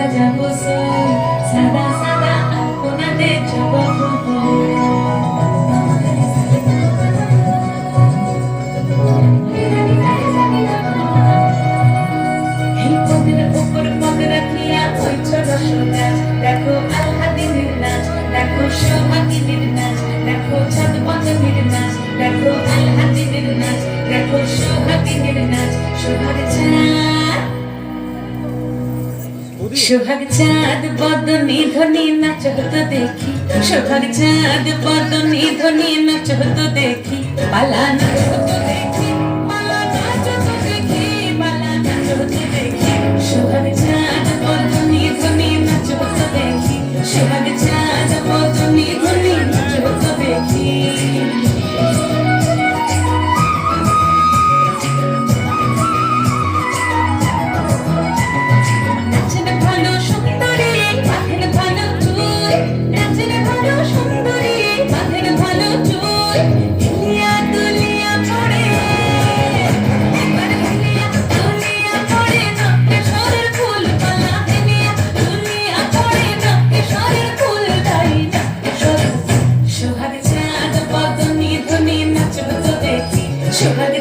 সাজাবো সই সাদা সাদা আপনাদের জবাব এই পদের উপর পদ রাখিয়া ওই ছোট নাচ দেখো আল্লাদিনের নাচ দেখো সোহাগিনীর নাচ দেখো ছাদ পঞ্চমীর নাচ দেখো আল্লাদিনের নাচ দেখো সোহাগিনীর নাচ সোহাগ চাঁদ বদনি ধ্বনি নাচ হতো দেখি সোহাগ চাঁদ বদনি ধ্বনি নাচ হতো দেখি পালা নাচ হতো দেখি পালা নাচ হতো দেখি পালা নাচ হতো দেখি সোহাগ চাঁদ বদনি ধ্বনি নাচ হতো দেখি সোহাগ চাঁদ বদনি ধ্বনি নাচ হতো দেখি সোহাগ